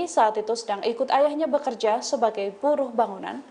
saat itu sedang ikut ayahnya bekerja sebagai buruh bangunan.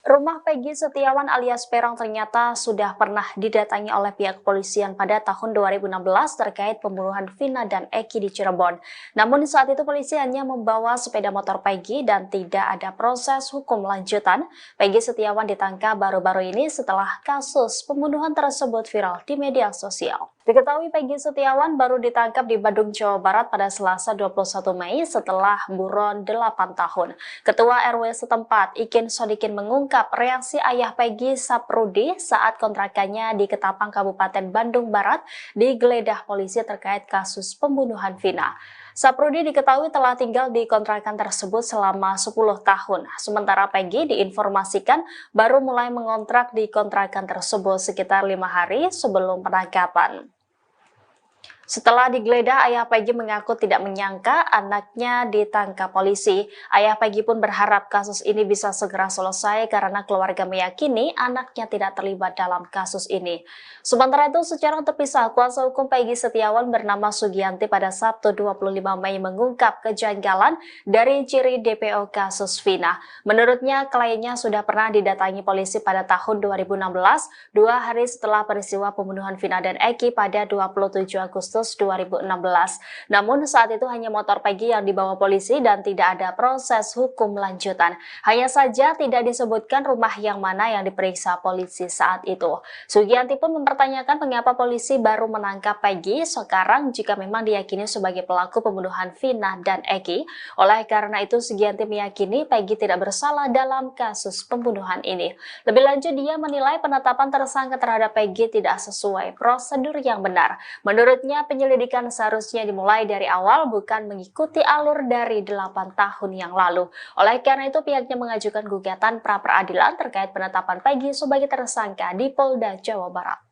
Rumah Peggy Setiawan alias Peron ternyata sudah pernah didatangi oleh pihak kepolisian pada tahun 2016 terkait pembunuhan Vina dan Eki di Cirebon. Namun saat itu polisi hanya membawa sepeda motor Peggy dan tidak ada proses hukum lanjutan. Peggy Setiawan ditangkap baru-baru ini setelah kasus pembunuhan tersebut viral di media sosial. Diketahui Peggy Setiawan baru ditangkap di Bandung, Jawa Barat pada Selasa 21 Mei setelah buron 8 tahun. Ketua RW setempat, Ikin Sodikin, mengungkap reaksi ayah Peggy, Saprudi, saat kontrakannya di Ketapang, Kabupaten Bandung Barat digeledah polisi terkait kasus pembunuhan Vina. Saprudi diketahui telah tinggal di kontrakan tersebut selama 10 tahun. Sementara Peggy diinformasikan baru mulai mengontrak di kontrakan tersebut sekitar 5 hari sebelum penangkapan. Setelah digeledah, ayah Peggy mengaku tidak menyangka anaknya ditangkap polisi. Ayah Peggy pun berharap kasus ini bisa segera selesai karena keluarga meyakini anaknya tidak terlibat dalam kasus ini. Sementara itu, secara terpisah, kuasa hukum Peggy Setiawan bernama Sugianti pada Sabtu 25 Mei mengungkap kejanggalan dari ciri DPO kasus Vina. Menurutnya, kliennya sudah pernah didatangi polisi pada tahun 2016, 2 hari setelah peristiwa pembunuhan Vina dan Eki pada 27 Agustus 2016. Namun saat itu hanya motor Peggy yang dibawa polisi dan tidak ada proses hukum lanjutan. Hanya saja tidak disebutkan rumah yang mana yang diperiksa polisi saat itu. Sugianti pun mempertanyakan mengapa polisi baru menangkap Peggy sekarang jika memang diyakini sebagai pelaku pembunuhan Vina dan Eki. Oleh karena itu, Sugianti meyakini Peggy tidak bersalah dalam kasus pembunuhan ini. Lebih lanjut, dia menilai penetapan tersangka terhadap Peggy tidak sesuai prosedur yang benar. Menurutnya, penyelidikan seharusnya dimulai dari awal, bukan mengikuti alur dari 8 tahun yang lalu. Oleh karena itu, pihaknya mengajukan gugatan pra-peradilan terkait penetapan Peggy sebagai tersangka di Polda Jawa Barat.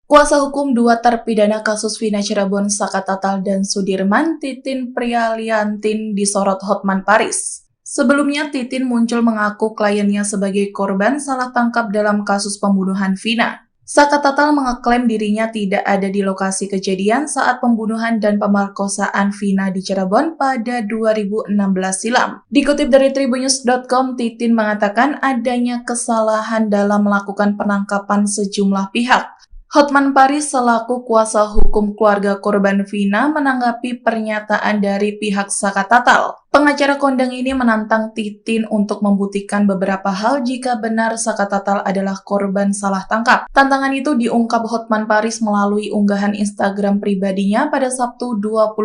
Kuasa hukum 2 terpidana kasus Vina Cirebon, Saka Tatal dan Sudirman, Titin Prialiantin, disorot Hotman Paris. Sebelumnya, Titin muncul mengaku kliennya sebagai korban salah tangkap dalam kasus pembunuhan Vina. Saka Tatal mengeklaim dirinya tidak ada di lokasi kejadian saat pembunuhan dan pemerkosaan Vina di Cirebon pada 2016 silam. Dikutip dari tribunnews.com, Titin mengatakan adanya kesalahan dalam melakukan penangkapan sejumlah pihak. Hotman Paris selaku kuasa hukum keluarga korban Vina menanggapi pernyataan dari pihak Saka Tatal. Pengacara kondang ini menantang Titin untuk membuktikan beberapa hal jika benar Saka Tatal adalah korban salah tangkap. Tantangan itu diungkap Hotman Paris melalui unggahan Instagram pribadinya pada Sabtu 25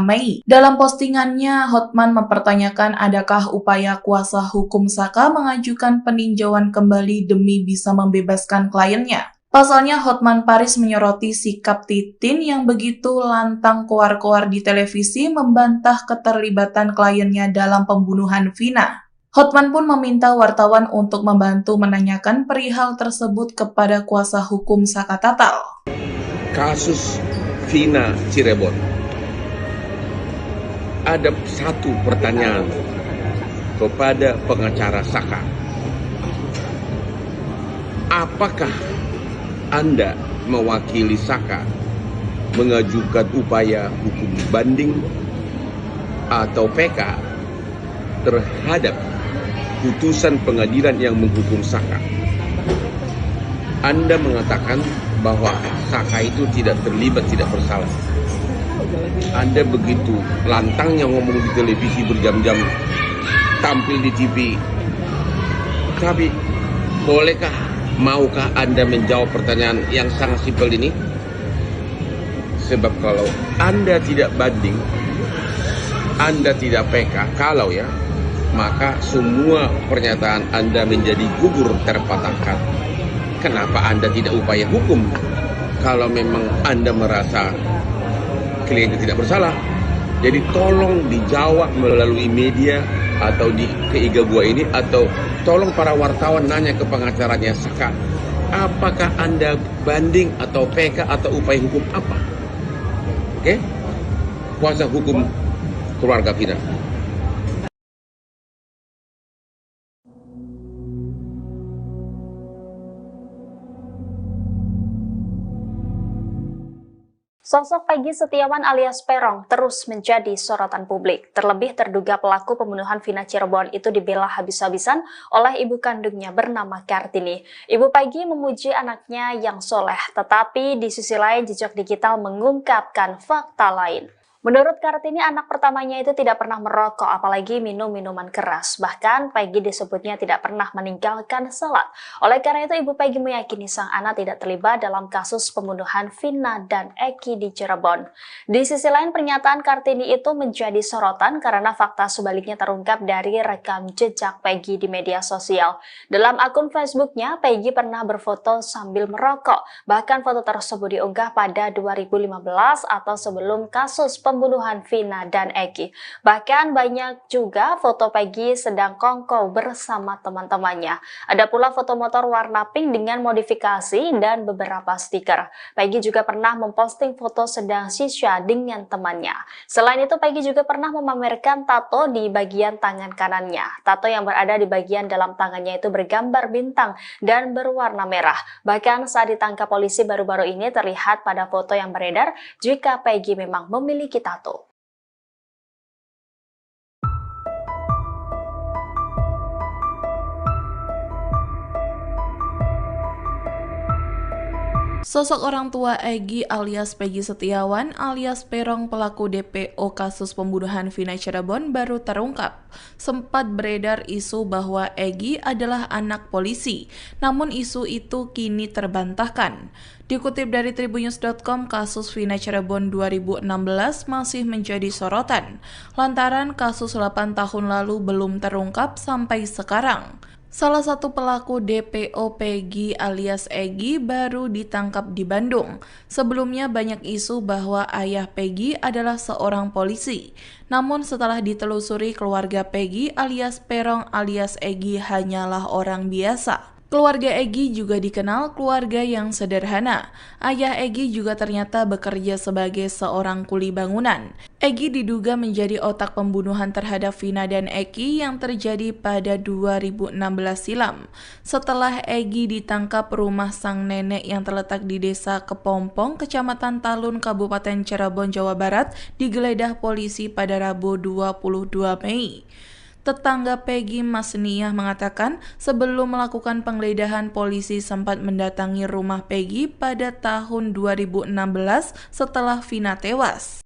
Mei. Dalam postingannya, Hotman mempertanyakan adakah upaya kuasa hukum Saka mengajukan peninjauan kembali demi bisa membebaskan kliennya. Pasalnya, Hotman Paris menyoroti sikap Titin yang begitu lantang koar-koar di televisi membantah keterlibatan kliennya dalam pembunuhan Vina. Hotman pun meminta wartawan untuk membantu menanyakan perihal tersebut kepada kuasa hukum Saka Tatal. Kasus Vina Cirebon. Ada satu pertanyaan kepada pengacara Saka. Apakah Anda mewakili Saka mengajukan upaya hukum banding atau PK terhadap putusan pengadilan yang menghukum Saka? Anda mengatakan bahwa Saka itu tidak terlibat, tidak bersalah. Anda begitu lantangnya ngomong di televisi berjam-jam, tampil di TV. Tapi bolehkah, maukah Anda menjawab pertanyaan yang sangat simpel ini? Sebab kalau Anda tidak banding, Anda tidak PK, maka semua pernyataan Anda menjadi gugur terpatahkan. Kenapa Anda tidak upaya hukum kalau memang Anda merasa kliennya tidak bersalah? Jadi tolong dijawab melalui media atau di Keiga Gua ini, atau tolong para wartawan nanya ke pengacaranya Saka, apakah Anda banding atau PK atau upaya hukum apa? Oke? Kuasa hukum keluarga Vina. Sosok Peggy Setiawan alias Peron terus menjadi sorotan publik. Terlebih terduga pelaku pembunuhan Vina Cirebon itu dibela habis-habisan oleh ibu kandungnya bernama Kartini. Ibu Peggy memuji anaknya yang soleh, tetapi di sisi lain jejak digital mengungkapkan fakta lain. Menurut Kartini, anak pertamanya itu tidak pernah merokok, apalagi minum minuman keras. Bahkan, Peggy disebutnya tidak pernah meninggalkan salat. Oleh karena itu, Ibu Peggy meyakini sang anak tidak terlibat dalam kasus pembunuhan Vina dan Eki di Cirebon. Di sisi lain, pernyataan Kartini itu menjadi sorotan karena fakta sebaliknya terungkap dari rekam jejak Peggy di media sosial. Dalam akun Facebooknya, Peggy pernah berfoto sambil merokok. Bahkan foto tersebut diunggah pada 2015 atau sebelum kasus pembunuhan Vina dan Eki. Bahkan banyak juga foto Peggy sedang kongkow bersama teman-temannya. Ada pula foto motor warna pink dengan modifikasi dan beberapa stiker. Peggy juga pernah memposting foto sedang shisha dengan temannya. Selain itu, Peggy juga pernah memamerkan tato di bagian tangan kanannya. Tato yang berada di bagian dalam tangannya itu bergambar bintang dan berwarna merah. Bahkan saat ditangkap polisi baru-baru ini terlihat pada foto yang beredar jika Peggy memang memiliki tato. Sosok orang tua Egy alias Peggy Setiawan alias Peron pelaku DPO kasus pembunuhan Vina Cirebon baru terungkap. Sempat beredar isu bahwa Egy adalah anak polisi, namun isu itu kini terbantahkan. Dikutip dari tribunnews.com, kasus Vina Cirebon 2016 masih menjadi sorotan, lantaran kasus 8 tahun lalu belum terungkap sampai sekarang. Salah satu pelaku DPO Peggy alias Egy baru ditangkap di Bandung. Sebelumnya banyak isu bahwa ayah Peggy adalah seorang polisi. Namun setelah ditelusuri, keluarga Peggy alias Peron alias Egy hanyalah orang biasa. Keluarga Egy juga dikenal keluarga yang sederhana. Ayah Egy juga ternyata bekerja sebagai seorang kuli bangunan. Egy diduga menjadi otak pembunuhan terhadap Vina dan Eki yang terjadi pada 2016 silam. Setelah Egy ditangkap, rumah sang nenek yang terletak di Desa Kepompong, Kecamatan Talun, Kabupaten Cirebon, Jawa Barat, digeledah polisi pada Rabu 22 Mei. Tetangga Peggy Masniah mengatakan sebelum melakukan penggeledahan, polisi sempat mendatangi rumah Peggy pada tahun 2016 setelah Vina tewas.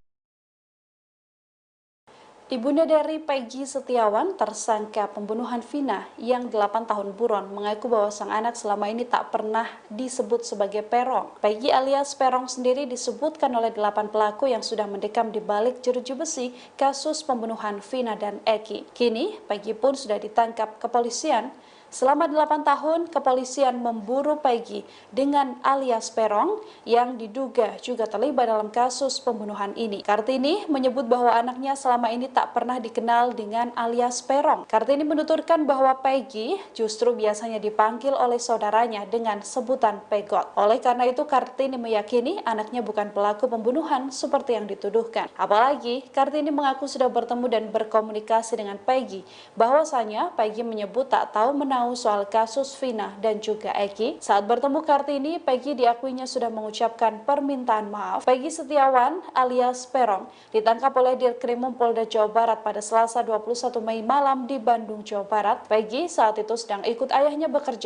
Ibunda dari Peggy Setiawan, tersangka pembunuhan Vina yang 8 tahun buron, mengaku bahwa sang anak selama ini tak pernah disebut sebagai Peron. Peggy alias Peron sendiri disebutkan oleh 8 pelaku yang sudah mendekam di balik jeruji besi kasus pembunuhan Vina dan Eki. Kini, Peggy pun sudah ditangkap kepolisian. Selama 8 tahun, kepolisian memburu Peggy dengan alias Peron yang diduga juga terlibat dalam kasus pembunuhan ini. Kartini menyebut bahwa anaknya selama ini tak pernah dikenal dengan alias Peron. Kartini menuturkan bahwa Peggy justru biasanya dipanggil oleh saudaranya dengan sebutan Pegot. Oleh karena itu, Kartini meyakini anaknya bukan pelaku pembunuhan seperti yang dituduhkan. Apalagi, Kartini mengaku sudah bertemu dan berkomunikasi dengan Peggy. Bahwasanya, Peggy menyebut tak tahu soal kasus Vina dan juga Eki. Saat bertemu Kartini, Peggy diakuinya sudah mengucapkan permintaan maaf. Peggy Setiawan alias Peron ditangkap oleh Dirkrimum Polda Jawa Barat pada Selasa 21 Mei malam di Bandung, Jawa Barat. Peggy saat itu sedang ikut ayahnya bekerja